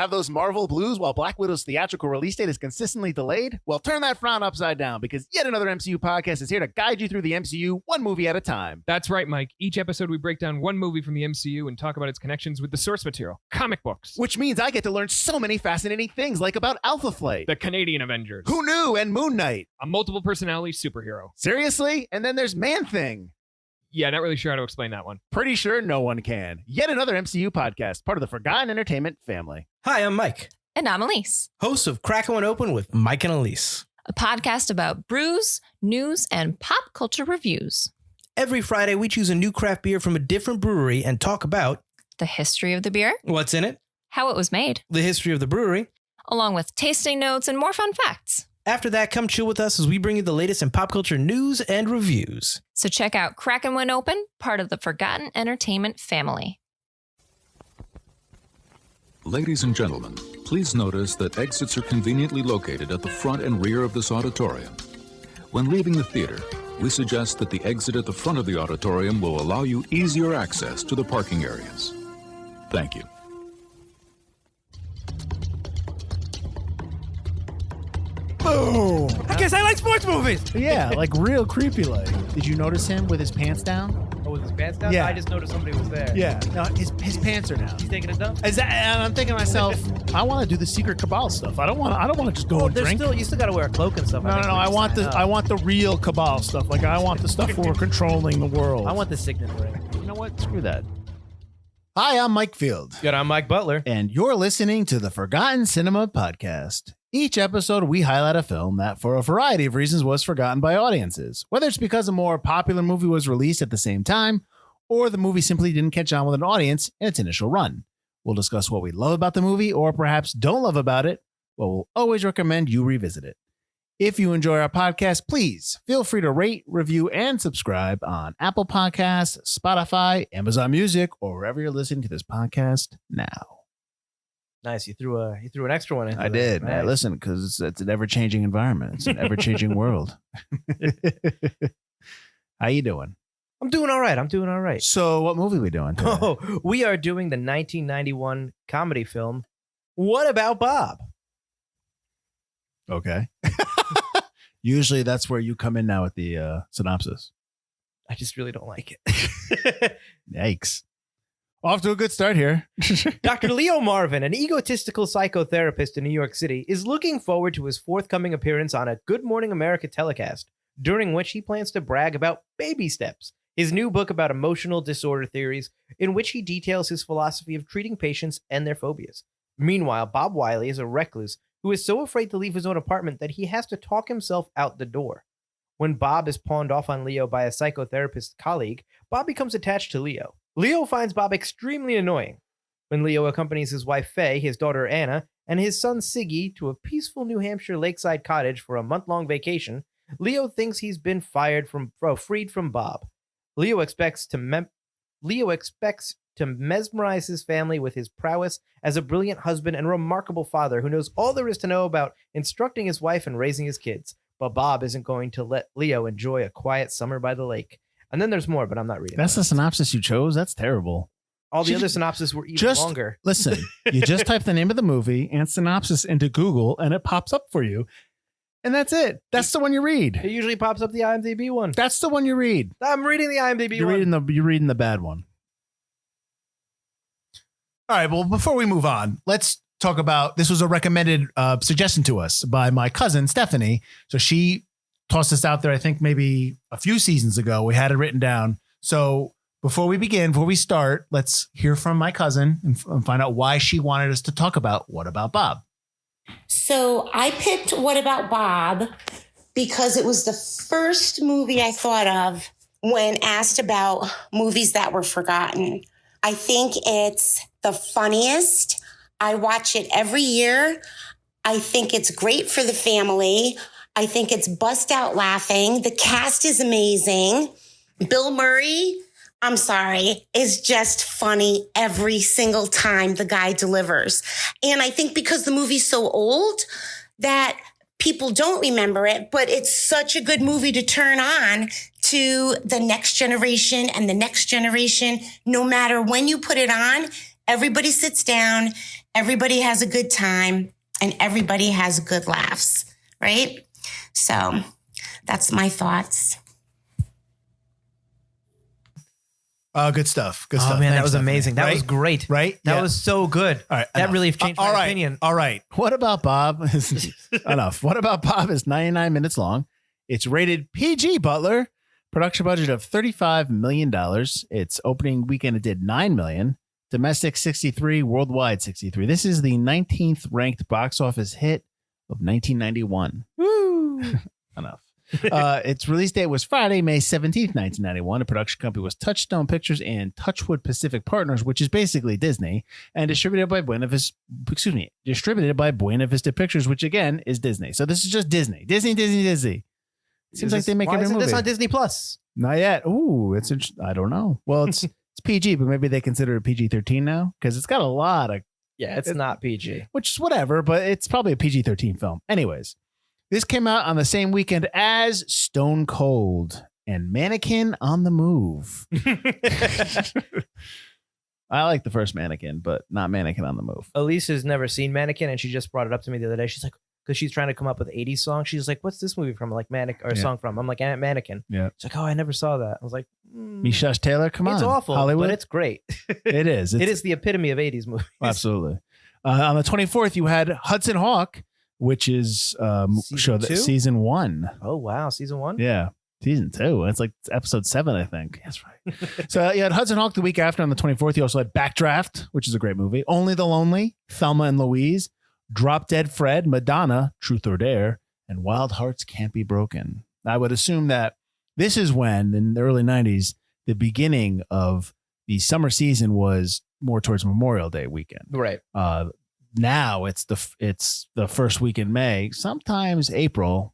Have those Marvel blues while Black Widow's theatrical release date is consistently delayed? Well, turn that frown upside down because yet another MCU podcast is here to guide you through the MCU one movie at a time. That's right, Mike. Each episode we break down one movie from the MCU and talk about its connections with the source material, comic books. Which means I get to learn so many fascinating things like about Alpha Flight, The Canadian Avengers. Who Knew, and Moon Knight. A multiple personality superhero. Seriously? And then there's Man-Thing. Yeah, not really sure how to explain that one. Pretty sure no one can. Yet another MCU podcast, part of the Forgotten Entertainment family. Hi, I'm Mike. And I'm Elise. Hosts of Crackin' One Open with Mike and Elise. A podcast about brews, news, and pop culture reviews. Every Friday, we choose a new craft beer from a different brewery and talk about The history of the beer, what's in it, how it was made, the history of the brewery, along with tasting notes and more fun facts. After that, come chill with us as we bring you the latest in pop culture news and reviews. So check out Crackin' One Open, part of the Forgotten Entertainment family. Ladies and gentlemen, please notice that exits are conveniently located at the front and rear of this auditorium. When leaving the theater, we suggest that the exit at the front of the auditorium will allow you easier access to the parking areas. Thank you. Boom! I guess I like sports movies. Yeah, like real creepy like. Did you notice him with his pants down? Oh, with his pants down? Yeah. I just noticed somebody was there. Yeah. No, his pants are down. He's taking a dump? And I'm thinking to myself, I want to do the secret cabal stuff. I don't want to just go and drink. You still got to wear a cloak and stuff. No. I want the real cabal stuff. Like I want the stuff where we're controlling the world. I want the signet ring. You know what? Screw that. Hi, I'm Mike Field. Good, I'm Mike Butler. And you're listening to the Forgotten Cinema Podcast. Each episode, we highlight a film that, for a variety of reasons, was forgotten by audiences. Whether it's because a more popular movie was released at the same time, or the movie simply didn't catch on with an audience in its initial run. We'll discuss what we love about the movie, or perhaps don't love about it, but we'll always recommend you revisit it. If you enjoy our podcast, please feel free to rate, review, and subscribe on Apple Podcasts, Spotify, Amazon Music, or wherever you're listening to this podcast now. Nice. You threw an extra one in. I did. Nice. Listen, because it's an ever-changing environment. It's an ever-changing world. How you doing? I'm doing all right. So what movie we doing today? Oh, we are doing the 1991 comedy film, What About Bob? Okay. Usually that's where you come in now with the synopsis. I just really don't like it. Yikes. Off to a good start here. Dr. Leo Marvin, an egotistical psychotherapist in New York City, is looking forward to his forthcoming appearance on a Good Morning America telecast, during which he plans to brag about Baby Steps, his new book about emotional disorder theories, in which he details his philosophy of treating patients and their phobias. Meanwhile, Bob Wiley is a recluse who is so afraid to leave his own apartment that he has to talk himself out the door. When Bob is pawned off on Leo by a psychotherapist colleague, Bob becomes attached to Leo. Leo finds Bob extremely annoying. When Leo accompanies his wife Faye, his daughter Anna, and his son Siggy to a peaceful New Hampshire lakeside cottage for a month-long vacation, Leo thinks he's been freed from Bob. Leo expects to mesmerize his family with his prowess as a brilliant husband and remarkable father who knows all there is to know about instructing his wife and raising his kids. But Bob isn't going to let Leo enjoy a quiet summer by the lake. And then there's more, but I'm not reading. That's the synopsis you chose? That's terrible. All the other synopses were even longer. Listen, you just type the name of the movie and synopsis into Google and it pops up for you. And that's it. That's the one you read. It usually pops up the IMDb one. That's the one you read. I'm reading the IMDb one. You're reading the bad one. All right, well, before we move on, let's talk about, this was a recommended suggestion to us by my cousin, Stephanie. So she tossed this out there, I think maybe a few seasons ago. We had it written down. So before we start, let's hear from my cousin and find out why she wanted us to talk about What About Bob? So I picked What About Bob because it was the first movie I thought of when asked about movies that were forgotten. I think it's the funniest. I watch it every year. I think it's great for the family. I think it's bust out laughing. The cast is amazing. Bill Murray, I'm sorry, is just funny every single time the guy delivers. And I think because the movie's so old that people don't remember it, but it's such a good movie to turn on to the next generation and the next generation. No matter when you put it on, everybody sits down everybody has a good time and everybody has good laughs, right? So that's my thoughts. Good stuff. Good stuff. Oh man, that Thanks, was Stephanie. amazing. That Right? was great. Right? That Yeah. was so good. All right. That enough. really changed All my right, opinion. All right. What about Bob? Enough. What about Bob is 99 minutes long. It's rated PG, Butler. Production budget of $35 million. Its opening weekend, it did $9 million. Domestic 63, worldwide 63. This is the 19th ranked box office hit of 1991. Woo! Enough. Its release date was Friday, May 17th, 1991. The production company was Touchstone Pictures and Touchwood Pacific Partners, which is basically Disney, and distributed by Buena Vista Pictures, which again is Disney. So this is just Disney. Disney. Seems like they make Why every isn't movie. this on Disney Plus? Not yet. Ooh, it's I don't know. Well, it's PG, but maybe they consider it PG-13 now because it's got a lot of, Yeah, it's not PG. which is whatever, but it's probably a PG-13 film. Anyways, this came out on the same weekend as Stone Cold and Mannequin on the Move. I like the first Mannequin, but not Mannequin on the Move. Elise has never seen Mannequin, and she just brought it up to me the other day. She's like, because she's trying to come up with 80s songs. She's like, what's this movie from? I'm like, Mannequin, or a Yeah. song from? I'm like, Mannequin. Yeah. She's like, oh, I never saw that. I was like, Mishash Taylor, come on. it's awful, Hollywood. but it's great. It is. It is the epitome of 80s movies. Absolutely. On the 24th, you had Hudson Hawk, which is show that two? season 1. Oh, wow. Season 1? Yeah. Season 2. It's like episode 7, I think. That's right. So you had Hudson Hawk the week after on the 24th. You also had Backdraft, which is a great movie. Only the Lonely, Thelma and Louise, Drop Dead Fred, Madonna, Truth or Dare, and Wild Hearts Can't Be Broken. I would assume that this is when, in the early 90s, the beginning of the summer season was more towards Memorial Day weekend. Right. Now it's the first week in May, sometimes April,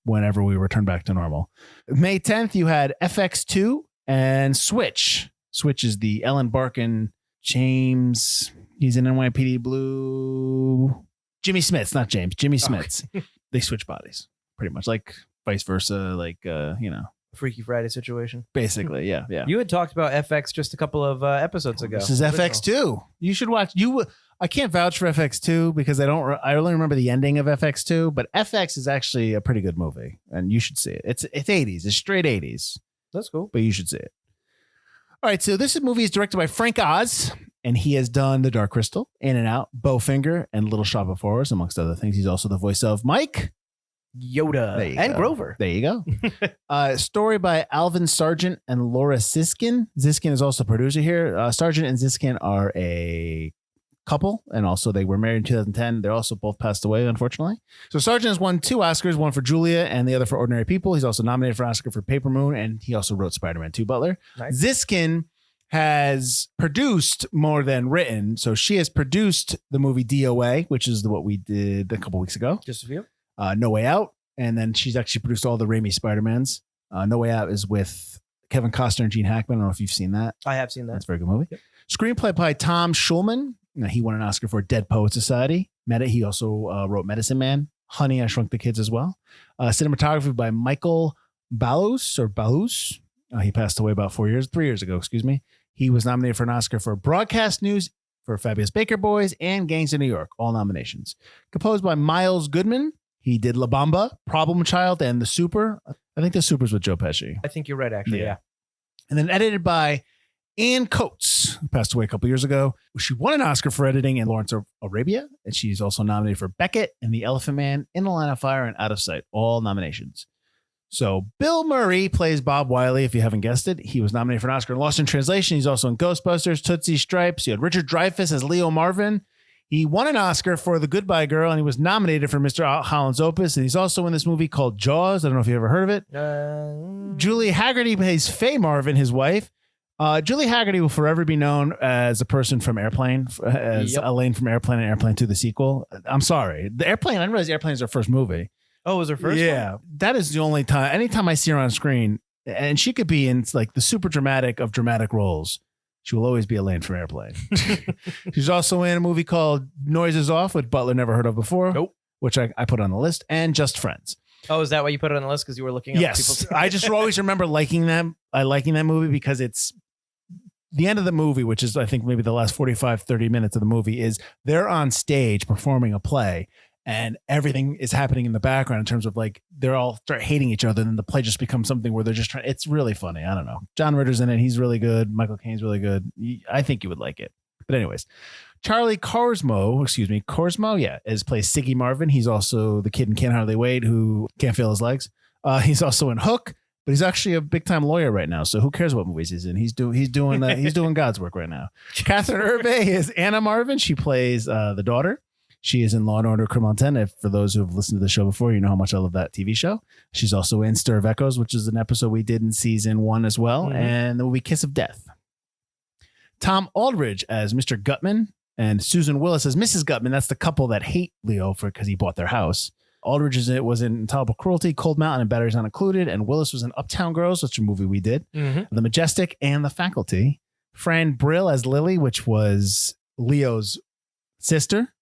whenever we return back to normal. May 10th, you had FX2 and Switch. Switch is the Ellen Barkin, James, he's in NYPD Blue. Jimmy Smits, not James, Jimmy Smits. They switch bodies pretty much, like vice versa, Freaky Friday situation. basically. Yeah. You had talked about FX just a couple of episodes ago. This is FX2. You should watch. I can't vouch for FX2 because I only remember the ending of FX2, but FX is actually a pretty good movie and you should see it. It's 80s. It's straight 80s, That's cool. but you should see it. All right. So this movie is directed by Frank Oz and he has done The Dark Crystal, In and Out, Bowfinger, and Little Shop of Horrors, amongst other things. He's also the voice of Mike, Yoda, There you and go. Grover. There you go. Story by Alvin Sargent and Laura Ziskin. Ziskin is also producer here. Sargent and Ziskin are a couple, and also they were married in 2010. They're also both passed away, unfortunately. So Sargent has won 2 Oscars, one for Julia and the other for Ordinary People. He's also nominated for an Oscar for Paper Moon, and he also wrote Spider-Man 2, Butler. Nice. Ziskin has produced more than written. So she has produced the movie DOA, which is what we did a couple weeks ago. Just a few. No Way Out, and then she's actually produced all the Raimi Spider-Mans. No Way Out is with Kevin Costner and Gene Hackman. I don't know if you've seen that. I have seen that. That's a very good movie. Yep. Screenplay by Tom Schulman. He won an Oscar for Dead Poet Society. He also wrote Medicine Man, Honey, I Shrunk the Kids as well. Cinematography by Michael Balus. He passed away about 3 years ago, excuse me. He was nominated for an Oscar for Broadcast News, for Fabulous Baker Boys, and Gangs of New York, all nominations. Composed by Miles Goodman. He did La Bamba, Problem Child, and The Super. I think The Super's with Joe Pesci. I think you're right, actually. Yeah. And then edited by Ann Coates, who passed away a couple years ago. She won an Oscar for editing in Lawrence of Arabia, and she's also nominated for Beckett and The Elephant Man, In the Line of Fire, and Out of Sight, all nominations. So Bill Murray plays Bob Wiley, if you haven't guessed it. He was nominated for an Oscar in Lost in Translation. He's also in Ghostbusters, Tootsie Stripes. You had Richard Dreyfuss as Leo Marvin. He won an Oscar for The Goodbye Girl, and he was nominated for Mr. Holland's Opus. And he's also in this movie called Jaws. I don't know if you ever heard of it. Julie Hagerty plays Faye Marvin, his wife. Julie Hagerty will forever be known as a person from Airplane, as Elaine from Airplane and Airplane 2, the sequel. I'm sorry. The Airplane, I didn't realize Airplane is her first movie. Oh, it was her first Yeah. one? That is the only time. Anytime I see her on screen, and she could be in like the super dramatic of dramatic roles, she will always be Elaine from Airplane. She's also in a movie called Noises Off, which Butler never heard of before. Nope. Which I put on the list, and Just Friends. Oh, is that why you put it on the list? Because you were looking at Yes. I just always remember liking that movie because it's the end of the movie, which is I think maybe the last 45, 30 minutes of the movie, is they're on stage performing a play and everything is happening in the background in terms of like they're all start hating each other and then the play just becomes something where they're just trying. It's really funny. I don't know. John Ritter's in it. He's really good. Michael Caine's really good. I think you would like it. But anyways, Charlie Korsmo, plays Siggy Marvin. He's also the kid in Can't Hardly Wait who can't feel his legs. He's also in Hook. But he's actually a big time lawyer right now, so who cares what movies he's in? He's doing God's work right now. Kathryn Erbe is Anna Marvin. She plays the daughter. She is in Law and Order: Criminal Intent. If for those who have listened to the show before, you know how much I love that TV show. She's also in Stir of Echoes, which is an episode we did in season 1 as well, and the movie Kiss of Death. Tom Aldridge as Mr. Gutman and Susan Willis as Mrs. Gutman. That's the couple that hate Leo because he bought their house. Aldridge was in Intolerable Cruelty, Cold Mountain, and Batteries Not Included. And Willis was in Uptown Girls, which is a movie we did. The Majestic and The Faculty. Fran Brill as Lily, which was Leo's sister.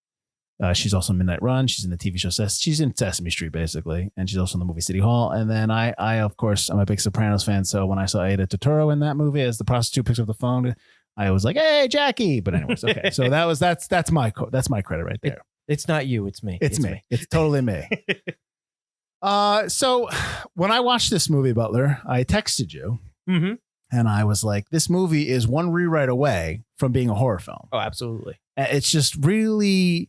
She's also in Midnight Run. She's in the TV show. She's in Sesame Street, basically. And she's also in the movie City Hall. And then I of course, I'm a big Sopranos fan. So when I saw Aida Turturro in that movie as the prostitute picks up the phone, I was like, hey, Jackie. But anyways, okay. So that's my credit right there. It's not you. It's me. It's me. It's totally me. So when I watched this movie, Butler, I texted you and I was like, this movie is one rewrite away from being a horror film. Oh, absolutely. It's just really,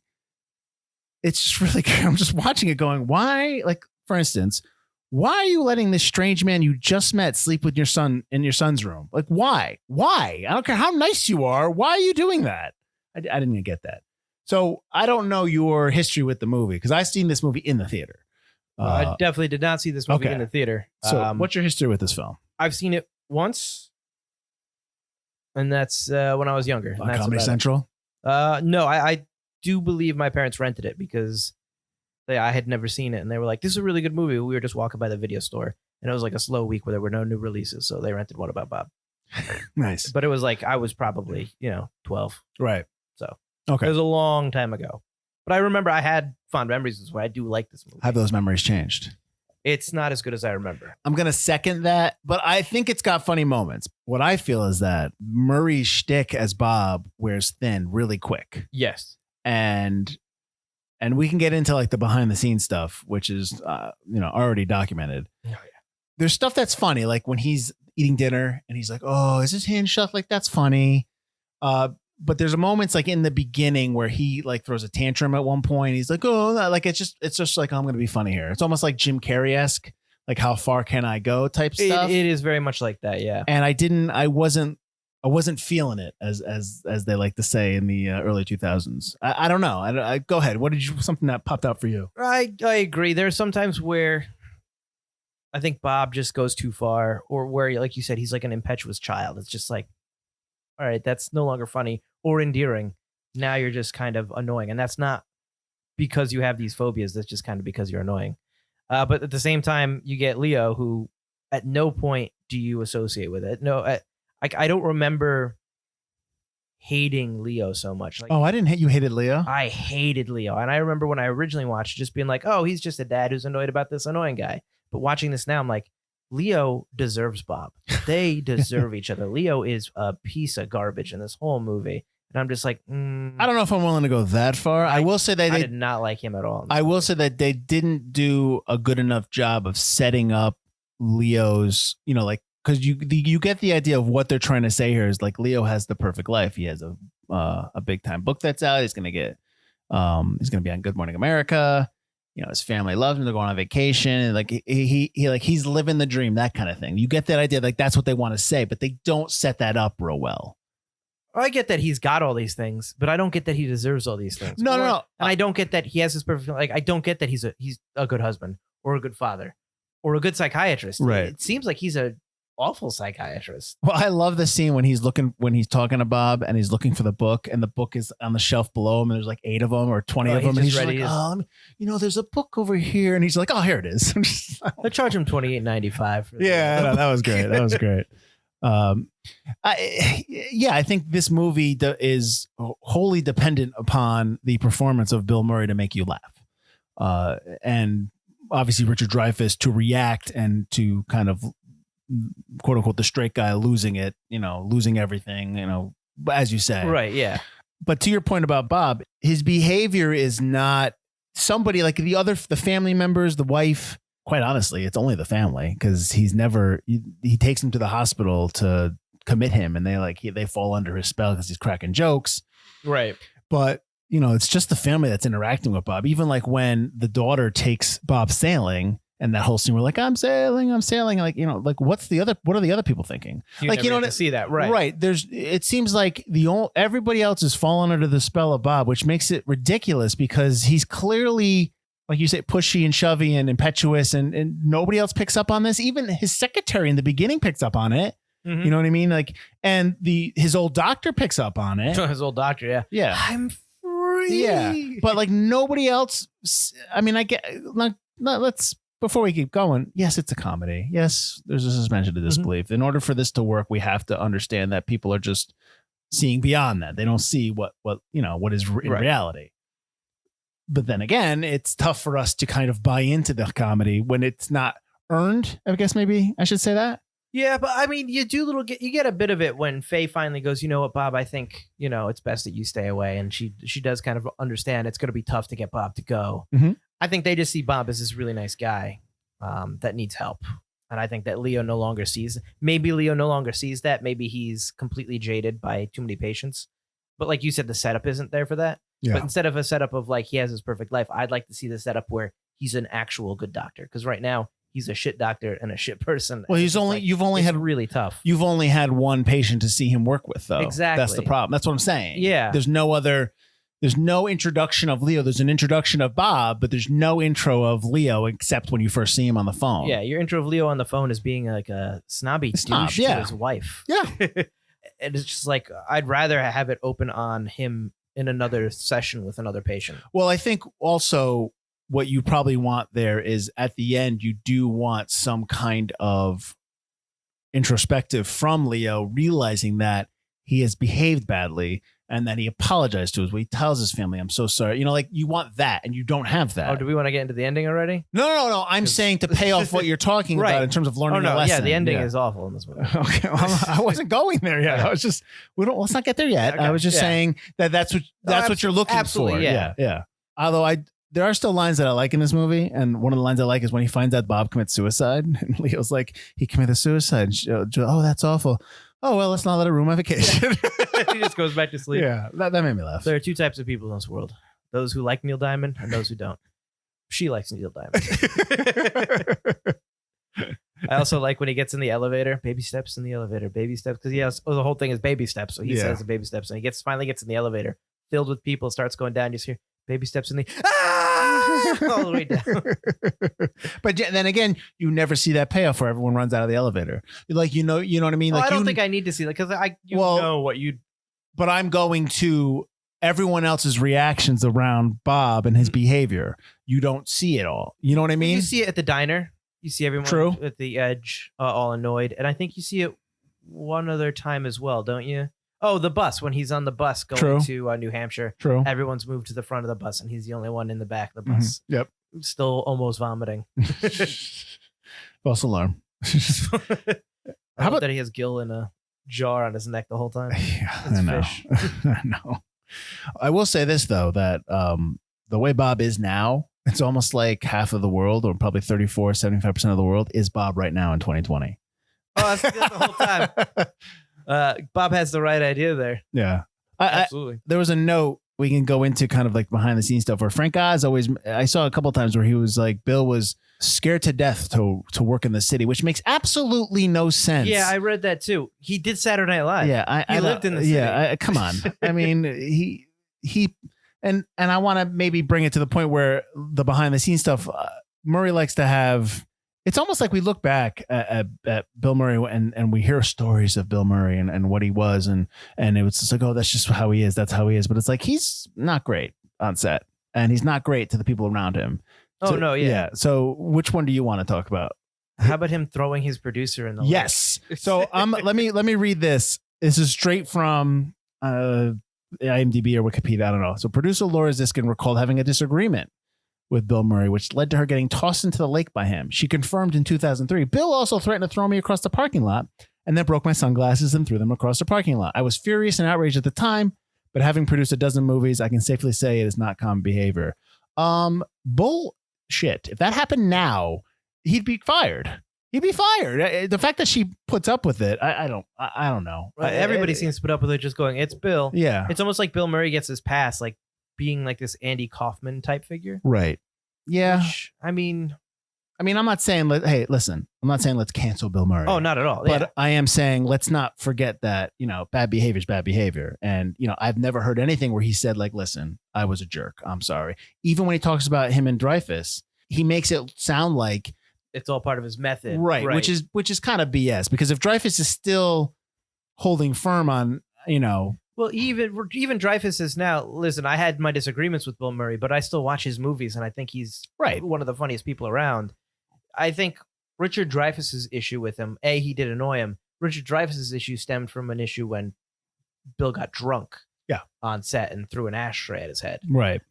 I'm just watching it going, why? Like, for instance, why are you letting this strange man you just met sleep with your son in your son's room? Like, why? I don't care how nice you are. Why are you doing that? I didn't even get that. So I don't know your history with the movie because I've seen this movie in the theater. I definitely did not see this movie in the theater. So what's your history with this film? I've seen it once, and that's when I was younger. On Comedy Central? No, I do believe my parents rented it because I had never seen it, and they were like, "This is a really good movie." We were just walking by the video store, and it was like a slow week where there were no new releases, so they rented What About Bob? Nice, but it was like I was probably 12, right? So. Okay. It was a long time ago. But I remember I had fond memories. That's why I do like this movie. Have those memories changed? It's not as good as I remember. I'm going to second that, but I think it's got funny moments. What I feel is that Murray's shtick as Bob wears thin really quick. Yes. And we can get into like the behind the scenes stuff, which is, already documented. Oh, yeah. There's stuff that's funny. Like when he's eating dinner and he's like, oh, is his hand shut? Like that's funny. But there's moments like in the beginning where he like throws a tantrum at one point. He's like, oh, like it's just like, I'm going to be funny here. It's almost like Jim Carrey-esque, like how far can I go type stuff. It is very much like that. Yeah. And I wasn't feeling it as they like to say in the early 2000s. I don't know. I go ahead. Something that popped out for you? I agree. There's sometimes where I think Bob just goes too far, or where, like you said, he's like an impetuous child. It's just like, all right, that's no longer funny or endearing. Now you're just kind of annoying. And that's not because you have these phobias. That's just kind of because you're annoying. But at the same time, you get Leo, who at no point do you associate with it. No, I don't remember hating Leo so much. Like, I didn't hate you hated Leo. I hated Leo. And I remember when I originally watched, just being like, oh, he's just a dad who's annoyed about this annoying guy. But watching this now, I'm like, Leo deserves Bob. They deserve each other. Leo is a piece of garbage in this whole movie. And I'm just like, I don't know if I'm willing to go that far. I will say that I did not like him at all. I will say that they didn't do a good enough job of setting up Leo's, because you get the idea of what they're trying to say here is like Leo has the perfect life. He has a big time book that's out. He's going to be on Good Morning America. His family loves him. They're going on vacation. And like he's living the dream, that kind of thing. You get that idea. Like that's what they want to say, but they don't set that up real well. I get that he's got all these things, but I don't get that he deserves all these things. No. And I don't get that he has his perfect, like, I don't get that he's a good husband or a good father or a good psychiatrist. Right. It seems like he's a awful psychiatrist. Well, I love the scene when he's talking to Bob and he's looking for the book and the book is on the shelf below him and there's like 8 of them or 20 of them. And he's like, there's a book over here. And he's like, oh, here it is. I charge him $28.95. Yeah, that was great. That was great. I think this movie is wholly dependent upon the performance of Bill Murray to make you laugh. And obviously Richard Dreyfuss to react and to kind of quote unquote, the straight guy losing it, losing everything, as you say. Right. Yeah. But to your point about Bob, his behavior is not somebody like the family members, the wife. Quite honestly, it's only the family, because he takes him to the hospital to commit him, and they fall under his spell because he's cracking jokes. Right. But it's just the family that's interacting with Bob. Even like when the daughter takes Bob sailing, and that whole scene, we're like, I'm sailing. Like, what are the other people thinking? You like, never get to see that. Right. Right. It seems like everybody else is falling under the spell of Bob, which makes it ridiculous because he's clearly, like you say, pushy and shovey and impetuous, and nobody else picks up on this. Even his secretary in the beginning picks up on it. Mm-hmm. You know what I mean? Like, and his old doctor picks up on it. His old doctor. Yeah. Yeah. I'm free. Yeah. But like nobody else. I mean, I get like, let's, before we keep going. Yes, it's a comedy. Yes, there's a suspension of disbelief. Mm-hmm. In order for this to work, we have to understand that people are just seeing beyond that. They don't see what is in reality. But then again, it's tough for us to kind of buy into the comedy when it's not earned. I guess maybe I should say that. Yeah, but I mean, you get a bit of it when Faye finally goes, you know what, Bob, I think, it's best that you stay away. And she does kind of understand it's going to be tough to get Bob to go. Mm-hmm. I think they just see Bob as this really nice guy that needs help. And I think that Maybe Leo no longer sees that. Maybe he's completely jaded by too many patients. But like you said, the setup isn't there for that. Yeah. But instead of a setup of like he has his perfect life, I'd like to see the setup where he's an actual good doctor. Because right now, he's a shit doctor and a shit person. Well, you've only had really tough. You've only had one patient to see him work with, though. Exactly. That's the problem. That's what I'm saying. Yeah. There's no introduction of Leo. There's an introduction of Bob, but there's no intro of Leo except when you first see him on the phone. Yeah. Your intro of Leo on the phone is being like a snobby douche to his wife. Yeah. And it's just like, I'd rather have it open on him in another session with another patient. Well, I think also what you probably want there is at the end, you do want some kind of introspective from Leo, realizing that he has behaved badly and that he apologized to us. He tells his family, I'm so sorry. Like you want that and you don't have that. Oh, do we want to get into the ending already? No. I'm saying to pay off what you're talking about in terms of learning a lesson. Yeah, the ending is awful in this movie. Okay, well, I wasn't going there yet. I was just, let's not get there yet. Okay, I was just saying that's what you're looking for. Yeah. Although there are still lines that I like in this movie. And one of the lines I like is when he finds out Bob commits suicide and Leo's like, he committed suicide. Oh, that's awful. Oh, well, let's not let it ruin my vacation. He just goes back to sleep. Yeah, that made me laugh. There are two types of people in this world. Those who like Neil Diamond and those who don't. She likes Neil Diamond. I also like when he gets in the elevator. Baby steps in the elevator. Baby steps. Because the whole thing is baby steps. So he says the baby steps. And he finally gets in the elevator. Filled with people. Starts going down. You just hear baby steps in the... all the way down. But then again, you never see that payoff where everyone runs out of the elevator. Like, you know what I mean? Like, I don't think I need to see that because know what you. But I'm going to everyone else's reactions around Bob and his behavior. You don't see it all. You know what I mean? You see it at the diner. You see everyone at the edge, all annoyed, and I think you see it one other time as well, don't you? Oh, the bus, when he's on the bus going to New Hampshire. True. Everyone's moved to the front of the bus, and he's the only one in the back of the bus. Mm-hmm. Yep. Still almost vomiting. False alarm. How about that he has Gil in a jar on his neck the whole time? Yeah, I know. I know. I will say this, though, that the way Bob is now, it's almost like half of the world, or probably 75% of the world, is Bob right now in 2020. Oh, that's good the whole time. Bob has the right idea there. Yeah. Absolutely. There was a note we can go into kind of like behind the scenes stuff where Frank Oz I saw a couple of times where he was like, Bill was scared to death to work in the city, which makes absolutely no sense. Yeah, I read that too. He did Saturday Night Live. Yeah. He lived in the city. Yeah. Come on. I mean, he and I want to maybe bring it to the point where the behind the scenes stuff, Murray likes to have. It's almost like we look back at Bill Murray and we hear stories of Bill Murray and what he was. And it was just like, oh, that's just how he is. That's how he is. But it's like, he's not great on set and he's not great to the people around him. Oh, no. Yeah. So which one do you want to talk about? How about him throwing his producer in the lake? Yes. So let me read this. This is straight from IMDb or Wikipedia. I don't know. So producer Laura Ziskin recalled having a disagreement with Bill Murray, which led to her getting tossed into the lake by him. She confirmed in 2003, Bill also threatened to throw me across the parking lot and then broke my sunglasses and threw them across the parking lot. I was furious and outraged at the time, but having produced a dozen movies, I can safely say it is not common behavior. Bullshit. If that happened now, he'd be fired. He'd be fired. The fact that she puts up with it, I don't know. Everybody seems to put up with it, just going, it's Bill. Yeah. It's almost like Bill Murray gets his pass, like being like this Andy Kaufman type figure. Right. Yeah. Which, I mean, I'm not saying, hey, listen, I'm not saying let's cancel Bill Murray. Oh, not at all. But yeah. I am saying let's not forget that, bad behavior is bad behavior. And, I've never heard anything where he said, like, listen, I was a jerk. I'm sorry. Even when he talks about him and Dreyfuss, he makes it sound like it's all part of his method. Right. Which is kind of BS, because if Dreyfuss is still holding firm on, Well, even Dreyfuss is now, listen, I had my disagreements with Bill Murray, but I still watch his movies, and I think he's one of the funniest people around. I think Richard Dreyfuss's issue with him, he did annoy him. Richard Dreyfuss's issue stemmed from an issue when Bill got drunk on set and threw an ashtray at his head. Right.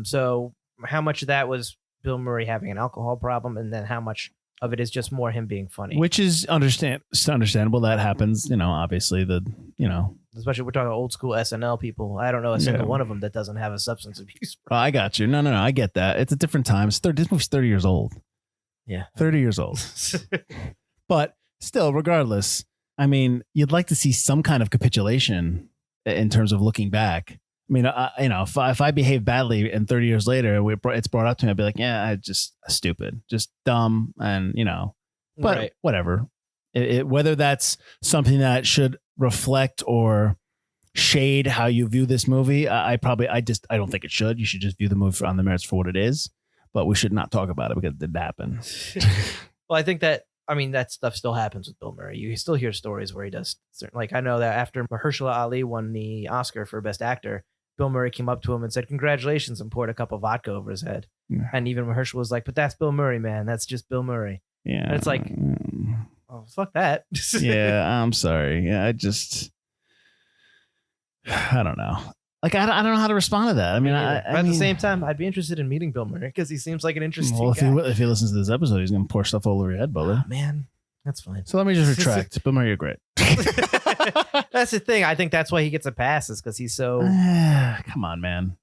So how much of that was Bill Murray having an alcohol problem, and then how much of it is just more him being funny? Which is understandable. That happens, obviously especially we're talking old school SNL people. I don't know a single one of them that doesn't have a substance abuse problem. I got you. No, I get that. It's a different time. This movie's 30 years old. Yeah. 30 years old. But still, regardless, I mean, you'd like to see some kind of capitulation in terms of looking back. I mean, if I behave badly and 30 years later, it's brought up to me, I'd be like, yeah, I just stupid, just dumb. And, but whatever. Whether that's something that should reflect or shade how you view this movie, I don't think it should. You should just view the movie on the merits for what it is, but we should not talk about it because it didn't happen. Well, I think that stuff still happens with Bill Murray. You still hear stories where he does certain, like, I know that after Mahershala Ali won the Oscar for Best Actor, Bill Murray came up to him and said, congratulations, and poured a cup of vodka over his head. Yeah. And even Mahershala was like, but that's Bill Murray, man. That's just Bill Murray. Yeah. And it's like, oh, fuck that. Yeah, I'm sorry. Yeah, I don't know. Like, I don't know how to respond to that. I mean, at the same time, I'd be interested in meeting Bill Murray because he seems like an interesting guy. If he listens to this episode, he's going to pour stuff all over your head, Butler. Oh, man, that's fine. So let me just retract. Bill Murray, you're great. That's the thing. I think that's why he gets a pass, is because he's so... Come on, man.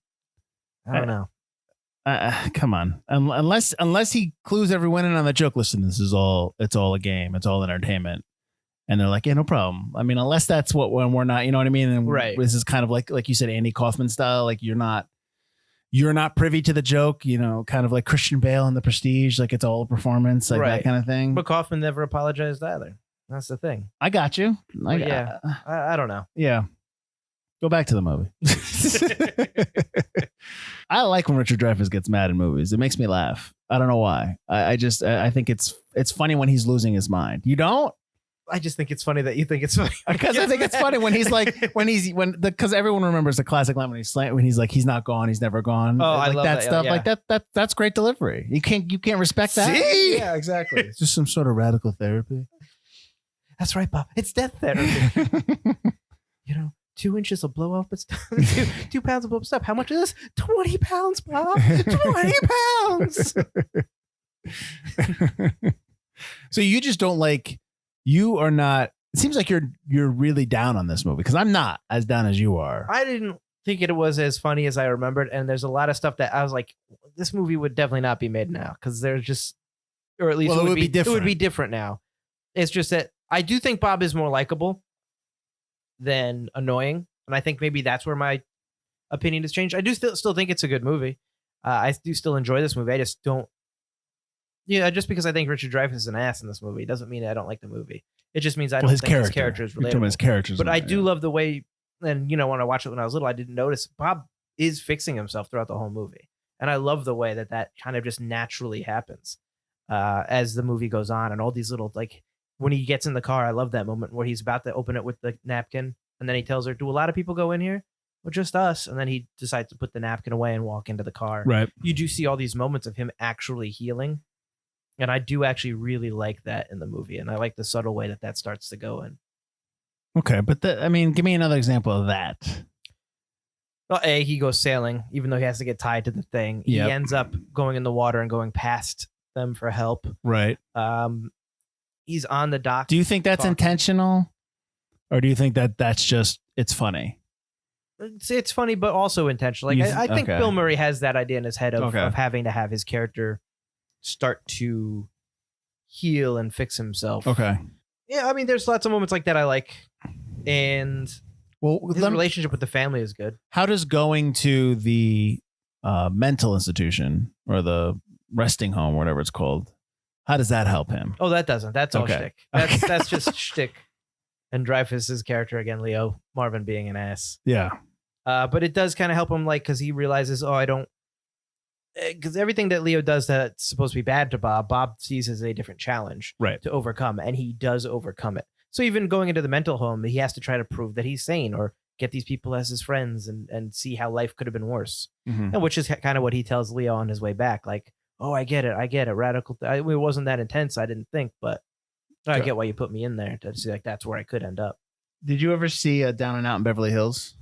I don't know. Come on. Unless he clues everyone in on the joke, listen, it's all a game. It's all entertainment. And they're like, yeah, no problem. I mean, unless that's when we're not, you know what I mean? And this is kind of like you said, Andy Kaufman style. Like you're not privy to the joke, kind of like Christian Bale in The Prestige. Like it's all a performance, like that kind of thing. But Kaufman never apologized either. That's the thing. I got you. I don't know. Yeah. Go back to the movie. I like when Richard Dreyfuss gets mad in movies. It makes me laugh. I don't know why. I think it's funny when he's losing his mind. You don't? I just think it's funny that you think it's funny. Because I think it's funny when he's like, because everyone remembers the classic line when he's like, he's not gone, he's never gone. Oh, like I love that stuff. Yeah. Like that's great delivery. You can't respect that. See? Yeah, exactly. It's just some sort of radical therapy. That's right, Bob. It's death therapy. 2 inches will blow up. It's 2 pounds will blow up. How much is this? 20 pounds, Bob. 20 pounds. So you just don't like. You are not. It seems like you're really down on this movie, because I'm not as down as you are. I didn't think it was as funny as I remembered, and there's a lot of stuff that I was like, this movie would definitely not be made now, because there's just, or at least it would be different. It would be different now. It's just that I do think Bob is more likable than annoying, and I think maybe that's where my opinion has changed. I do still think it's a good movie. I do still enjoy this movie. I just don't. Yeah, just because I think Richard Dreyfuss is an ass in this movie doesn't mean I don't like the movie. It just means I don't think his character is relatable. His characters, but I do love the way, and when I watched it when I was little, I didn't notice Bob is fixing himself throughout the whole movie, and I love the way that kind of just naturally happens as the movie goes on, and all these little, like when he gets in the car, I love that moment where he's about to open it with the napkin, and then he tells her, "Do a lot of people go in here?" Well, just us. And then he decides to put the napkin away and walk into the car. Right. You do see all these moments of him actually healing. And I do actually really like that in the movie. And I like the subtle way that starts to go in. Okay. But give me another example of that. Well, he goes sailing, even though he has to get tied to the thing. He Yep. ends up going in the water and going past them for help. Right. He's on the dock. Do you think that's talking. intentional? Or do you think that that's just, it's funny? It's funny, but also intentional. Like I think okay. Bill Murray has that idea in his head of Okay. having to have his character start to heal and fix himself. Okay. Yeah, I mean, there's lots of moments like that I like. And Well, his relationship with the family is good. how does going to the mental institution or the resting home, whatever it's called, how does that help him? Oh, that doesn't. That's all Okay. shtick. That's just shtick. And Dreyfuss's character again, Leo Marvin being an ass. Yeah. But it does kind of help him, like, because he realizes, because everything that Leo does that's supposed to be bad to Bob sees as a different challenge Right. to overcome, and he does overcome it. So even going into the mental home, he has to try to prove that he's sane or get these people as his friends and see how life could have been worse. Mhm. And which is kind of what he tells Leo on his way back. Like, oh, I get it. Radical. It wasn't that intense. I didn't think, but I get why you put me in there to see, like, that's where I could end up. Did you ever see Down and Out in Beverly Hills?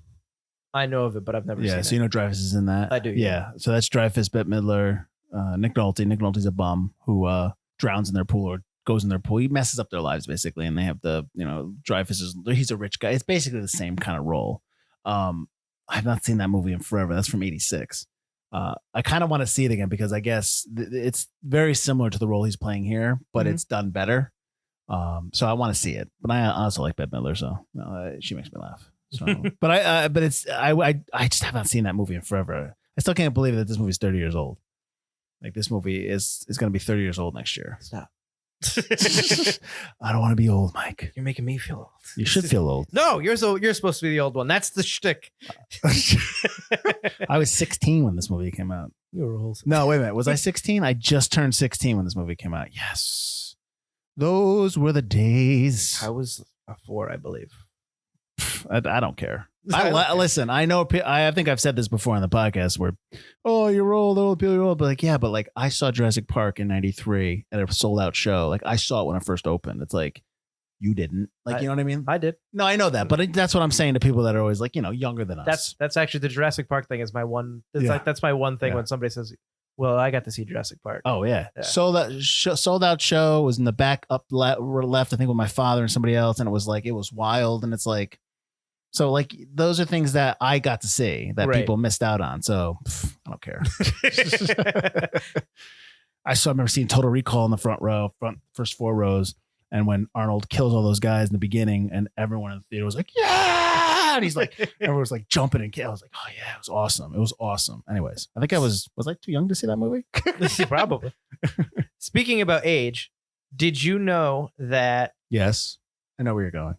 I know of it, but I've never seen Yeah, it. so you know Dreyfuss is in that. I do, Yeah, so that's Dreyfuss, Bette Midler, Nick Nolte. Nick Nolte's a bum who drowns in their pool or goes in their pool. He messes up their lives basically, and they have Dreyfuss he's a rich guy. It's basically the same kind of role. I've not seen that movie in forever. That's from '86. I kind of want to see it again because I guess it's very similar to the role he's playing here, but it's done better. So I want to see it. But I also like Bette Midler, so she makes me laugh. So, but I just have not seen that movie in forever. I still can't believe that this movie is 30 years old. Like this movie is going to be 30 years old next year. Stop. I don't want to be old, Mike. You're making me feel old. You should feel old. No, you're supposed to be the old one. That's the shtick. I was 16 when this movie came out. You were old. No, wait a minute. Was I 16? I just turned 16 when this movie came out. Yes. Those were the days. I was 4, I believe. I don't care. Listen, I know. I think I've said this before on the podcast where, oh, you're old people, you're old. But like I saw Jurassic Park in '93 at a sold out show. Like I saw it when it first opened. It's like you didn't. Like, you know what I mean? I did. No, I know that, but that's what I'm saying to people that are always like, younger than us. That's actually the Jurassic Park thing is my one. It's Yeah. like that's my one thing Yeah. when somebody says, "Well, I got to see Jurassic Park." Oh yeah. Yeah. Sold out show was in the back up left. I think with my father and somebody else, and it was wild. And it's like. So like those are things that I got to see that Right. people missed out on. So I don't care. I remember seeing Total Recall in the first 4 rows. And when Arnold kills all those guys in the beginning and everyone in the theater was like, yeah. And he's like, everyone was like jumping and I was like, oh yeah, it was awesome. It was awesome. Anyways, I think was I too young to see that movie? Probably. Speaking about age, did you know that Yes. I know where you're going.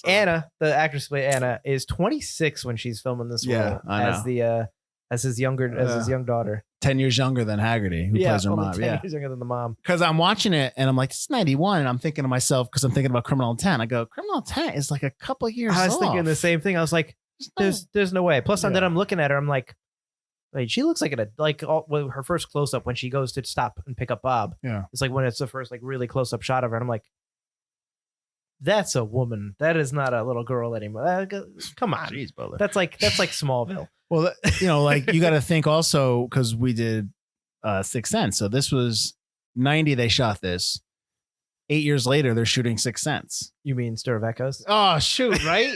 Anna, the actress who played Anna, is 26 when she's filming this Yeah, role I know. as his young daughter. 10 years younger than Hagerty, who plays her only mom. 10 Yeah. years younger than the mom. Because I'm watching it and I'm like, this is 91. And I'm thinking to myself, because I'm thinking about Criminal Intent. I go, Criminal Intent is like a couple of years I was off. thinking the same thing. I was like, there's no way. Plus, then I'm looking at her. I'm like, wait, she looks like her first close up when she goes to stop and pick up Bob. Yeah. It's like when it's the first like really close up shot of her. And I'm like, that's a woman. That is not a little girl anymore. Come on. Jeez, Butler. That's like Smallville. Well, like you got to think also because we did Sixth Sense. So this was 90. They shot this. 8 years later, they're shooting Sixth Sense. You mean Stir of Echoes? Oh, shoot. Right.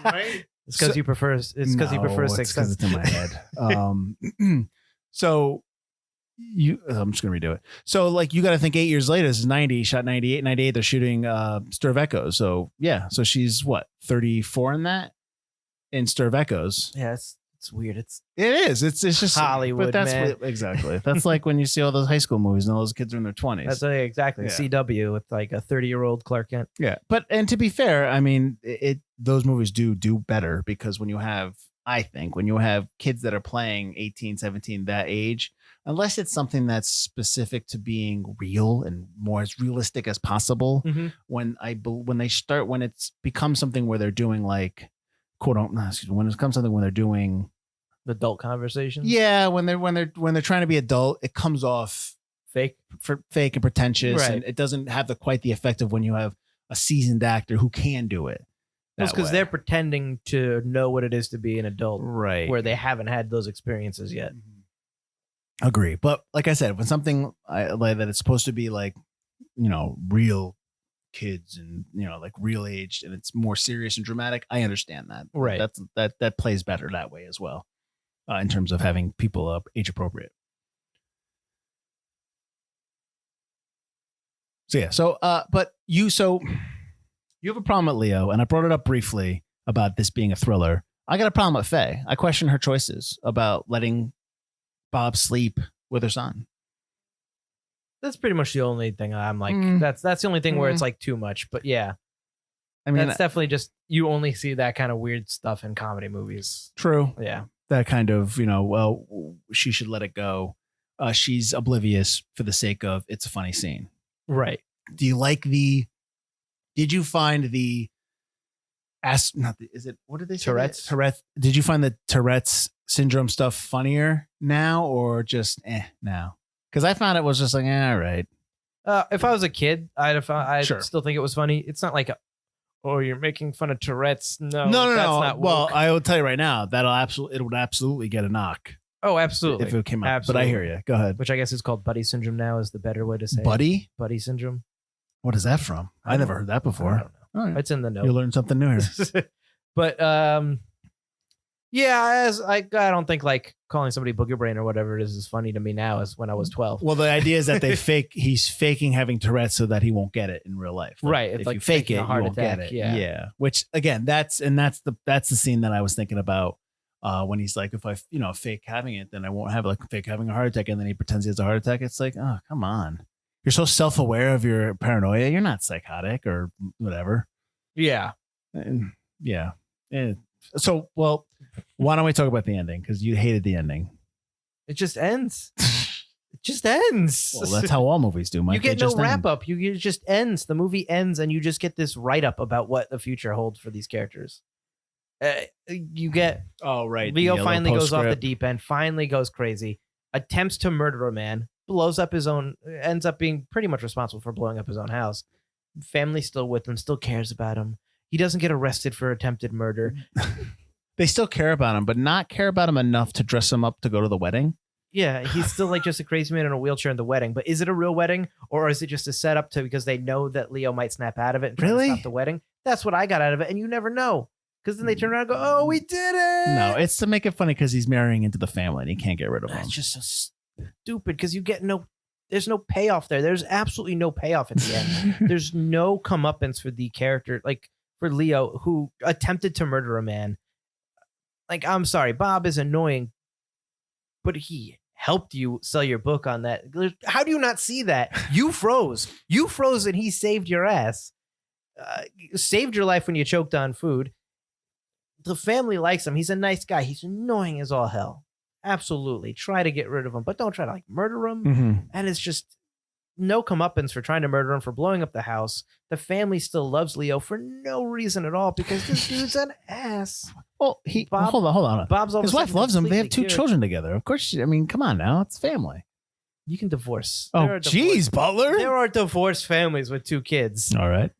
Right. It's because you prefer. It's because you prefer Sixth Sense. It's in my head. So I'm just gonna redo it. So like you got to think 8 years later. This is 90. Shot 98. 98. They're shooting Stir of Echoes. So yeah. So she's what 34 in that in Stir of Echoes. Yeah, it's weird. It is. It's just Hollywood, But that's man. exactly. That's like when you see all those high school movies and all those kids are in their 20s. That's exactly Yeah. CW with like a 30-year-old Clark Kent. Yeah, but and to be fair, I mean, those movies do better because when you have kids that are playing 18, 17, that age, unless it's something that's specific to being real and more as realistic as possible, when it's become something where they're doing like when it comes something when they're doing Adult conversations. yeah, when they're trying to be adult, it comes off Fake. fake and pretentious, Right. and it doesn't have quite the effect of when you have a seasoned actor who can do it. that because way. they're pretending to know what it is to be an adult, right. where they haven't had those experiences yet. Agree. But like I said, when something like that, it's supposed to be like, real kids and, like real aged, and it's more serious and dramatic. I understand that. Right. That plays better that way as well, in terms of having people age appropriate. So yeah. But you have a problem with Leo, and I brought it up briefly about this being a thriller. I got a problem with Faye. I question her choices about letting Bob sleep with her son. That's pretty much the only thing I'm like. That's the only thing where it's like too much. But yeah, I mean, that's definitely just, you only see that kind of weird stuff in comedy movies. true. Yeah. That kind of, well, she should let it go. She's oblivious for the sake of it's a funny scene. Right. Do you like did you find what did they say? Tourette's? Did you find the Tourette's syndrome stuff funnier now or just now? Because I found it was just like, all right. If I was a kid, I'd Sure. still think it was funny. It's not like, you're making fun of Tourette's. No, No. That's not Well, woke. I will tell you right now, it would absolutely get a knock Oh, absolutely. if it came out. Absolutely. But I hear you. Go ahead. Which I guess is called buddy syndrome now, is the better way to say it. Buddy? Buddy syndrome. What is that from? I never heard that I before. don't know. All right. It's in the note. You learned something new here. But yeah, I don't think like calling somebody booger brain or whatever it is funny to me now as when I was 12. Well, the idea is that he's faking having Tourette's so that he won't get it in real life. Like, Right. It's if like you fake faking it, a heart you won't attack. get it. Yeah. Which again, that's the scene that I was thinking about when he's like, if I, fake having it, then I won't have fake having a heart attack. And then he pretends he has a heart attack. It's like, oh, come on. You're so self-aware of your paranoia. You're not psychotic or whatever. Yeah. And, yeah. So, well, why don't we talk about the ending? Because you hated the ending. It just ends. It just ends. Well, that's how all movies do, Mike. You get They no just wrap end. up. It just ends. The movie ends, and you just get this write up about what the future holds for these characters. You get Oh, right. Leo The finally goes off the postscript. deep end, finally goes crazy, attempts to murder a man, blows up his own, ends up being pretty much responsible for blowing up his own house. Family's still with him, still cares about him. He doesn't get arrested for attempted murder. They still care about him, but not care about him enough to dress him up to go to the wedding. Yeah, he's still like just a crazy man in a wheelchair in the wedding. But is it a real wedding, or is it just a setup to because they know that Leo might snap out of it and try Really? to stop the wedding? That's what I got out of it, and you never know because then they turn around and go, "Oh, we did it!" No, it's to make it funny because he's marrying into the family and he can't get rid of him. That's just so stupid because you get there's no payoff there. There's absolutely no payoff at the end. There's no comeuppance for the character, like for Leo, who attempted to murder a man. Like, I'm sorry, Bob is annoying, but he helped you sell your book on that. How do you not see that? You froze and he saved your ass. Saved your life when you choked on food. The family likes him. He's a nice guy. He's annoying as all hell. Absolutely. Try to get rid of him, but don't try to murder him. Mm-hmm. And it's just no comeuppance for trying to murder him, for blowing up the house. The family still loves Leo for no reason at all because this dude's an ass. Well, hold on. Bob's His wife loves him. They have two children together. Of course. Come on now. It's family. You can divorce. Oh, There are geez, Butler. There are divorced families with two kids. All right.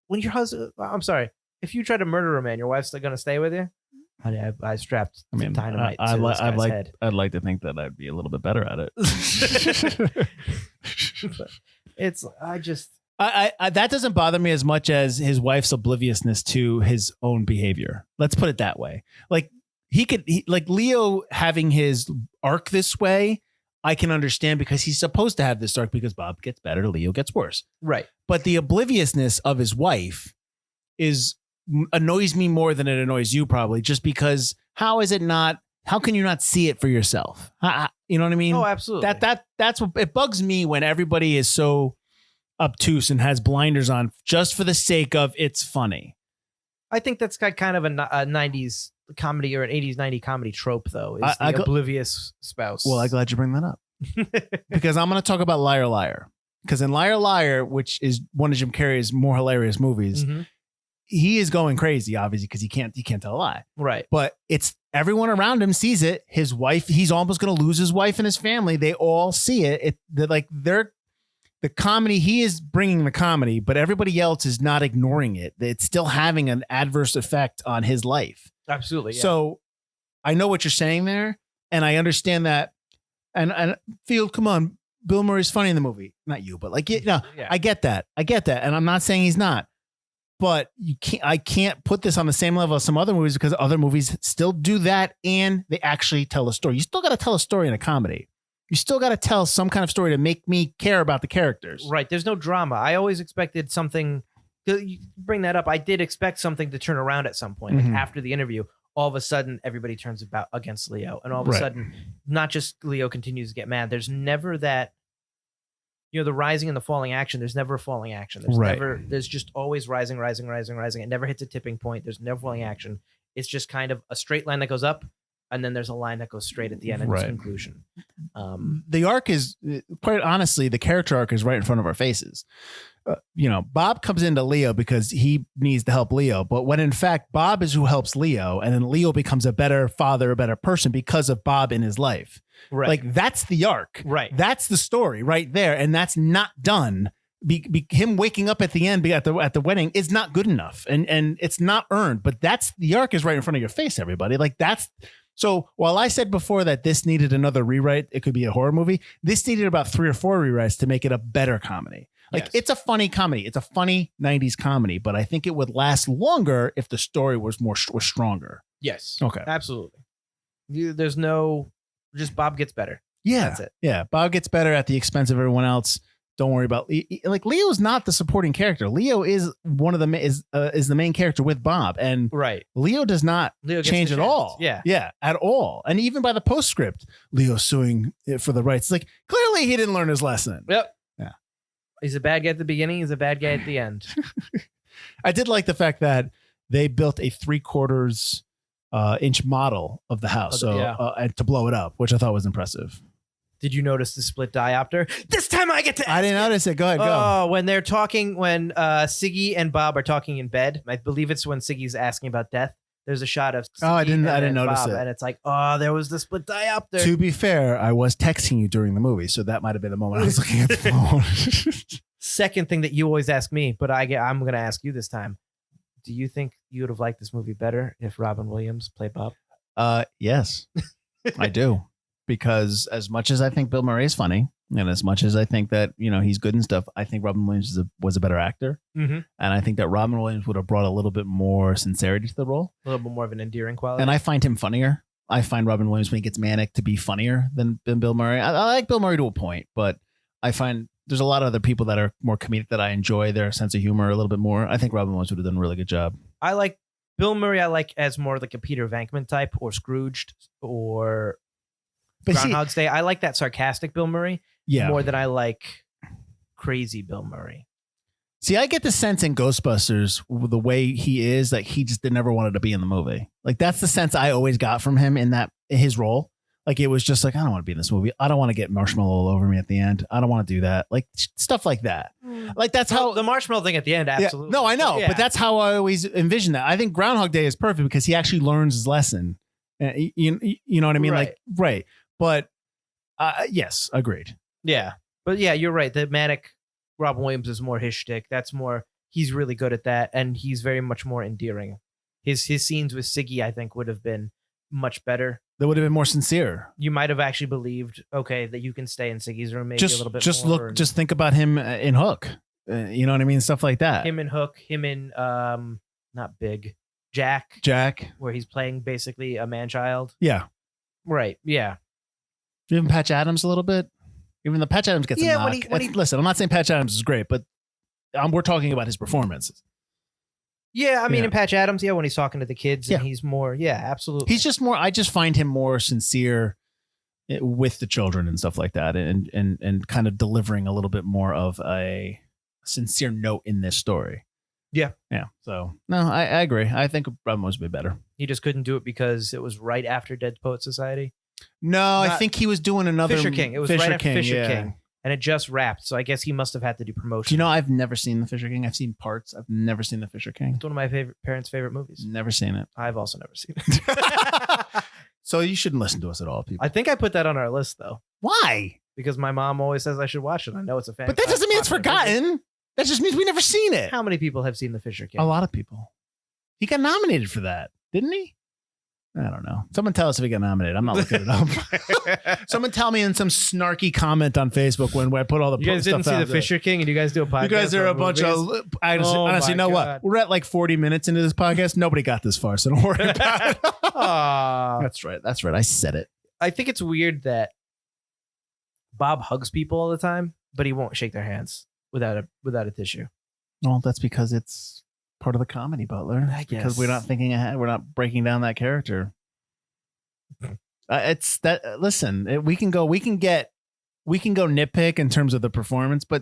When your husband, I'm sorry, if you try to murder a man, your wife's still going to stay with you? I strapped dynamite to this guy's head. I'd like to think that I'd be a little bit better at it. That doesn't bother me as much as his wife's obliviousness to his own behavior. Let's put it that way. Like Leo having his arc this way, I can understand because he's supposed to have this arc because Bob gets better, Leo gets worse. Right. But the obliviousness of his wife annoys me more than it annoys you probably, just because how can you not see it for yourself? You know what I mean? Oh, absolutely. That's what it bugs me when everybody is so obtuse and has blinders on just for the sake of it's funny. I think that's got kind of a 90s comedy or an 80s, 90s comedy trope, though, is the oblivious spouse. Well, I'm glad you bring that up because I'm going to talk about Liar Liar. Because in Liar Liar, which is one of Jim Carrey's more hilarious movies, he is going crazy, obviously, because he can't tell a lie. Right. But it's everyone around him sees it. His wife, he's almost going to lose his wife and his family. They all see it. the comedy, he is bringing the comedy, but everybody else is not ignoring it. It's still having an adverse effect on his life. Absolutely. Yeah. So I know what you're saying there, and I understand that. And Field, come on, Bill Murray's funny in the movie. Not you, but like, yeah. I get that. And I'm not saying he's not. But I can't put this on the same level as some other movies because other movies still do that and they actually tell a story. You still got to tell a story in a comedy. You still got to tell some kind of story to make me care about the characters. Right. There's no drama. I always expected something. You bring that up. I did expect something to turn around at some point. Like after the interview, all of a sudden everybody turns about against Leo. And all of a sudden, not just Leo continues to get mad. There's never that. The rising and the falling action, there's never a falling action. There's just always rising. It never hits a tipping point. There's never falling action. It's just kind of a straight line that goes up, and then there's a line that goes straight at the end in its conclusion. The arc is, quite honestly, the character arc is right in front of our faces. Bob comes into Leo because he needs to help Leo, but when in fact Bob is who helps Leo, and then Leo becomes a better father, a better person because of Bob in his life. Right. Like that's the arc. Right. That's the story right there. And that's not done. Him waking up at the end at the wedding is not good enough. And it's not earned, but that's the arc is right in front of your face, everybody. Like that's, so while I said before that this needed another rewrite, it could be a horror movie. This needed about 3 or 4 rewrites to make it a better comedy. Like it's a funny comedy. It's a funny 90s comedy, but I think it would last longer if the story was stronger. Yes. Okay. Absolutely. There's no, just Bob gets better. Yeah. That's it. Yeah. Bob gets better at the expense of everyone else. Don't worry about like Leo's not the supporting character. Leo is one of the is the main character with Bob, and Leo does not change at all. Yeah, at all. And even by the postscript, Leo's suing for the rights. Like clearly he didn't learn his lesson. Yep. Yeah. He's a bad guy at the beginning. He's a bad guy at the end. I did like the fact that they built a 3/4 inch model of the house, and to blow it up, which I thought was impressive. Did you notice the split diopter? This time I get to. I didn't notice it. Go ahead. Go. Oh, when they're talking, when Siggy and Bob are talking in bed, I believe it's when Siggy's asking about death. There's a shot of Siggy I didn't notice Bob, it, and it's like, oh, there was the split diopter. To be fair, I was texting you during the movie, so that might have been the moment I was looking at the phone. Second thing that you always ask me, but I'm going to ask you this time. Do you think you would have liked this movie better if Robin Williams played Bob? Yes, I do. Because as much as I think Bill Murray is funny, and as much as I think that, he's good and stuff, I think Robin Williams was a better actor. Mm-hmm. And I think that Robin Williams would have brought a little bit more sincerity to the role. A little bit more of an endearing quality. And I find him funnier. I find Robin Williams, when he gets manic, to be funnier than Bill Murray. I like Bill Murray to a point, but I find there's a lot of other people that are more comedic that I enjoy their sense of humor a little bit more. I think Robin Williams would have done a really good job. I like Bill Murray. I like as more like a Peter Venkman type, or Scrooged, or Groundhog's Day. I like that sarcastic Bill Murray more than I like crazy Bill Murray. See, I get the sense in Ghostbusters, the way he is, that he just never wanted to be in the movie. Like that's the sense I always got from him in his role. Like it was just like, I don't want to be in this movie. I don't want to get marshmallow all over me at the end. I don't want to do that. Like stuff like that. Like that's how the marshmallow thing at the end. Absolutely. Yeah, no, I know, but that's how I always envision that. I think Groundhog Day is perfect because he actually learns his lesson. You know what I mean? Right. Like, right. But yes, agreed. Yeah. But yeah, you're right. The manic Robin Williams is more his shtick. That's more, he's really good at that. And he's very much more endearing. His scenes with Siggy, I think, would have been much better. That would have been more sincere. You might have actually believed, okay, that you can stay in Siggy's room maybe a little bit more. Just think about him in Hook. You know what I mean? Stuff like that. Him in Hook, him in, not Big, Jack, where he's playing basically a man-child. Yeah. Right. Yeah. Even Patch Adams a little bit. Even the Patch Adams gets a knock. Listen, I'm not saying Patch Adams is great, but we're talking about his performances. Yeah, I mean, in Patch Adams, when he's talking to the kids, and he's more, absolutely. He's just more. I just find him more sincere with the children and stuff like that, and kind of delivering a little bit more of a sincere note in this story. Yeah. So no, I agree. I think Robin Williams would be better. He just couldn't do it because it was right after Dead Poet Society. No, I think he was doing another Fisher King. It was right after Fisher King. And it just wrapped, so I guess he must have had to do promotion. Do you know, I've never seen The Fisher King. I've seen parts. I've never seen The Fisher King. It's one of my parents' favorite movies. Never seen it. I've also never seen it. So you shouldn't listen to us at all, people. I think I put that on our list, though. Why? because my mom always says I should watch it. I know it's a fan. But that doesn't mean it's forgotten. That just means we never seen it. How many people have seen The Fisher King? A lot of people. He got nominated for that, didn't he? I don't know. Someone tell us if he got nominated. I'm not looking it up. Someone tell me in some snarky comment on Facebook when I put all the You guys didn't see The Fisher King, and you guys do a podcast. You guys are a bunch of. Honestly, you know what? We're at like 40 minutes into this podcast. Nobody got this far, so don't worry about it. That's right. That's right. I said it. I think it's weird that Bob hugs people all the time, but he won't shake their hands without a tissue. Well, that's because it's part of the comedy, Butler. I guess. Because we're not thinking ahead. We're not breaking down that character. It's that. Listen, we can go nitpick in terms of the performance, but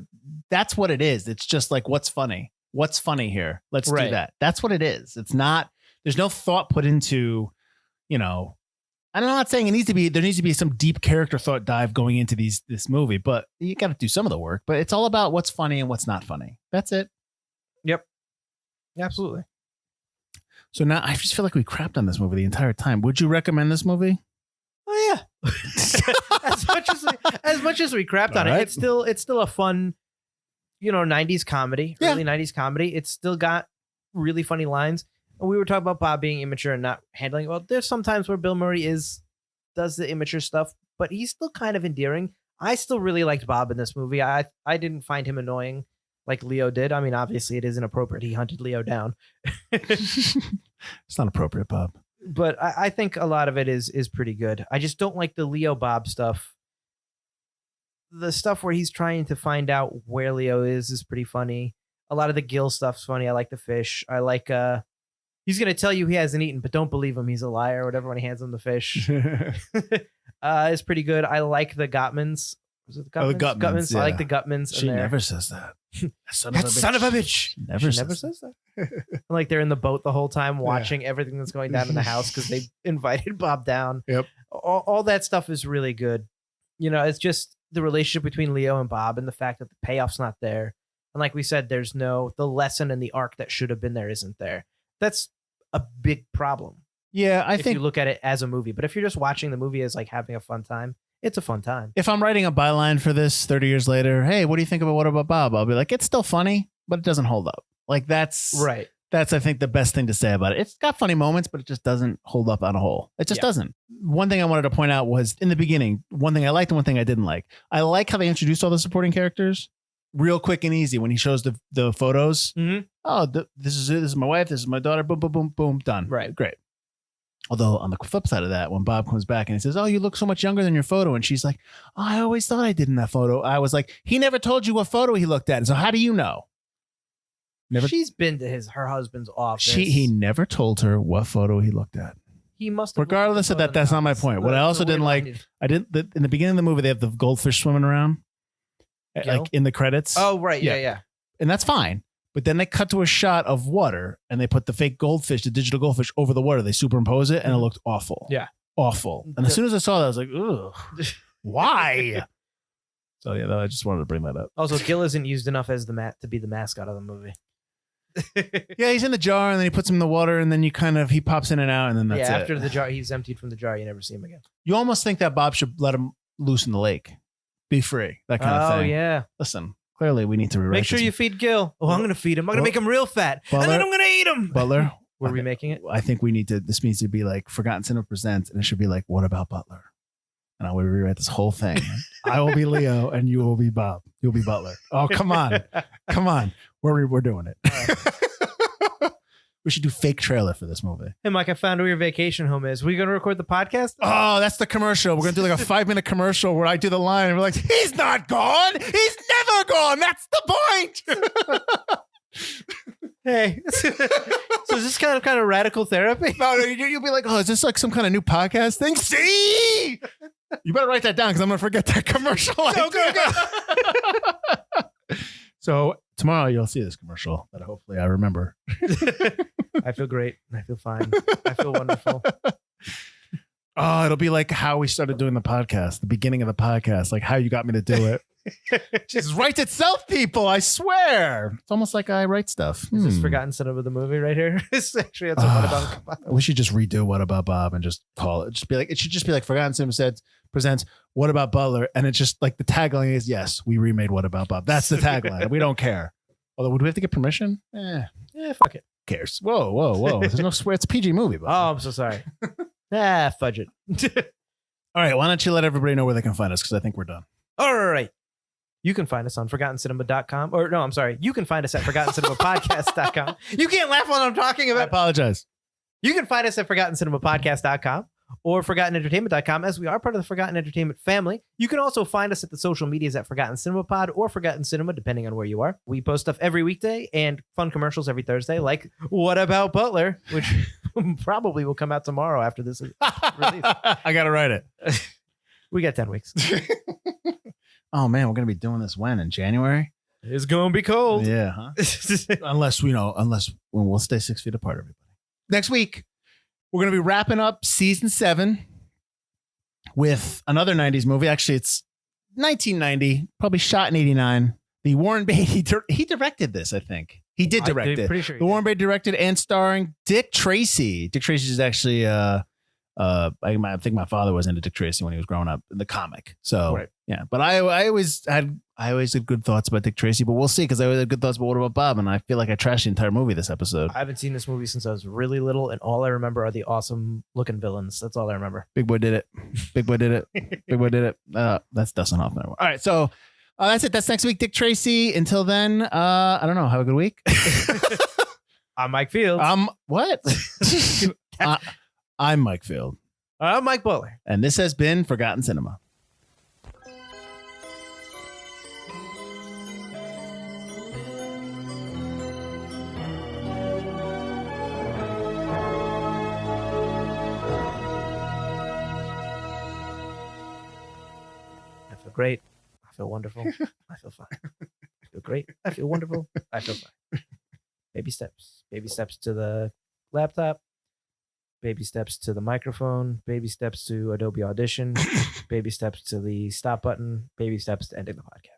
that's what it is. It's just like, what's funny? What's funny here? Let's do that. That's what it is. It's not. There's no thought put into, I'm not saying there needs to be some deep character thought dive going into this movie, but you got to do some of the work. But it's all about what's funny and what's not funny. That's it. Yep. Absolutely. So now I just feel like we crapped on this movie the entire time. Would you recommend this movie? Oh yeah. as much as we crapped on it, it's still a fun, 90s comedy, early 90s comedy. It's still got really funny lines. And we were talking about Bob being immature and not handling it well. There's some times where Bill Murray does the immature stuff, but he's still kind of endearing. I still really liked Bob in this movie. I didn't find him annoying like Leo did. I mean, obviously it is inappropriate. He hunted Leo down. It's not appropriate, Bob. But I think a lot of it is pretty good. I just don't like the Leo Bob stuff. The stuff where he's trying to find out where Leo is pretty funny. A lot of the Gil stuff's funny. I like the fish. I like he's going to tell you he hasn't eaten, but don't believe him. He's a liar or whatever when he hands him the fish. It's pretty good. I like the Gutmans. Was it the Gutmans? Oh, the Gutmans. Yeah. I like the Gutmans. She never says that. Son of a bitch. She never says that. Like they're in the boat the whole time watching everything that's going down in the house because they invited Bob down. Yep. All that stuff is really good. It's just the relationship between Leo and Bob and the fact that the payoff's not there. And like we said, there's the lesson and the arc that should have been there isn't there. That's a big problem. Yeah, I think if you look at it as a movie, but if you're just watching the movie as like having a fun time, it's a fun time. If I'm writing a byline for this 30 years later, hey, what do you think about What About Bob? I'll be like, it's still funny, but it doesn't hold up. Like that's right. That's, I think, the best thing to say about it. It's got funny moments, but it just doesn't hold up on a whole. It just doesn't. One thing I wanted to point out was in the beginning, one thing I liked and one thing I didn't like. I like how they introduced all the supporting characters real quick and easy when he shows the photos. Mm-hmm. Oh, this is it. This is my wife. This is my daughter. Boom, boom, boom, boom. Done. Right. Great. Although on the flip side of that, when Bob comes back and he says, oh, you look so much younger than your photo. And she's like, oh, I always thought I did in that photo. I was like, he never told you what photo he looked at. And so how do you know? Never. She's been to her husband's office. He never told her what photo he looked at. He must have. Regardless of that, that's not my point. What I also didn't like, in the beginning of the movie, they have the goldfish swimming around, like in the credits. Oh, right. Yeah. And that's fine. But then they cut to a shot of water and they put the fake goldfish, the digital goldfish, over the water. They superimpose it and it looked awful. Yeah. Awful. And as soon as I saw that, I was like, ugh, why? So, yeah, I just wanted to bring that up. Also, Gil isn't used enough as to be the mascot of the movie. Yeah, he's in the jar and then he puts him in the water and then he pops in and out and then that's it. Yeah, after the jar, he's emptied from the jar. You never see him again. You almost think that Bob should let him loose in the lake. Be free. That kind of thing. Oh, yeah. Listen. Clearly, we need to rewrite. Make sure you feed Gil. Oh, I'm going to feed him. I'm going to make him real fat. Butler, and then I'm going to eat him. Butler. We're remaking it? I think this needs to be like Forgotten Cinema Presents, and it should be like, what about Butler? And I will rewrite this whole thing. I will be Leo, and you will be Bob. You'll be Butler. Oh, come on. Come on. We're doing it. We should do fake trailer for this movie. Hey, Mike, I found where your vacation home is. We going to record the podcast? Oh, that's the commercial. We're going to do like a 5-minute commercial where I do the line and we're like, he's not gone. He's never gone. That's the point. Hey. So is this kind of radical therapy? No, you'll be like, oh, is this like some kind of new podcast thing? See? You better write that down because I'm going to forget that commercial. Go. So tomorrow you'll see this commercial that hopefully I remember. I feel great. I feel fine. I feel wonderful. Oh, it'll be like how we started doing the podcast, the beginning of the podcast, like how you got me to do it. Just writes itself, people. I swear. It's almost like I write stuff. Is this Forgotten Cinema the movie right here? It's actually that's What About Bob. We should just redo What About Bob and just call it. Just be like, it should just be like Forgotten Cinema presents What About Butler, and it's just like the tagline is, yes, we remade What About Bob. That's the tagline. We don't care. Although, would we have to get permission? Fuck it. Who cares? Whoa. There's no swear. It's a PG movie. Bob. Oh, I'm so sorry. Fudge it. All right, why don't you let everybody know where they can find us? Because I think we're done. All right. You can find us on ForgottenCinema.com. Or no, I'm sorry. You can find us at ForgottenCinemaPodcast.com. You can't laugh while I'm talking I about. apologize. You can find us at ForgottenCinemaPodcast.com or ForgottenEntertainment.com, as we are part of the Forgotten Entertainment family. You can also find us at the social medias at Forgotten Cinema Pod or Forgotten Cinema, depending on where you are. We post stuff every weekday and fun commercials every Thursday, like What About Butler, which probably will come out tomorrow after this is released. I got to write it. We got 10 weeks. Oh, man, we're going to be doing this when? In January? It's going to be cold. Yeah, huh? unless we'll stay 6 feet apart, everybody. Next week, we're going to be wrapping up season 7 with another 90s movie. Actually, it's 1990, probably shot in 89. The Warren Beatty, he directed this, I think. He did direct it. Pretty sure The Warren Beatty directed and starring Dick Tracy. Dick Tracy is actually, I think my father was into Dick Tracy when he was growing up in the comic. So, right. Yeah. But I always had good thoughts about Dick Tracy, but we'll see, because I always had good thoughts about What About Bob, and I feel like I trashed the entire movie this episode. I haven't seen this movie since I was really little, and all I remember are the awesome looking villains. That's all I remember. Big Boy did it. Big Boy did it. Big Boy did it. That's Dustin Hoffman. All right. So that's it. That's next week, Dick Tracy. Until then, I don't know. Have a good week. I'm Mike Fields. What? I'm Mike Field. I'm Mike Butler. And this has been Forgotten Cinema. I feel great. I feel wonderful. I feel fine. I feel great. I feel wonderful. I feel fine. Baby steps. Baby steps to the laptop. Baby steps to the microphone. Baby steps to Adobe Audition. Baby steps to the stop button. Baby steps to ending the podcast.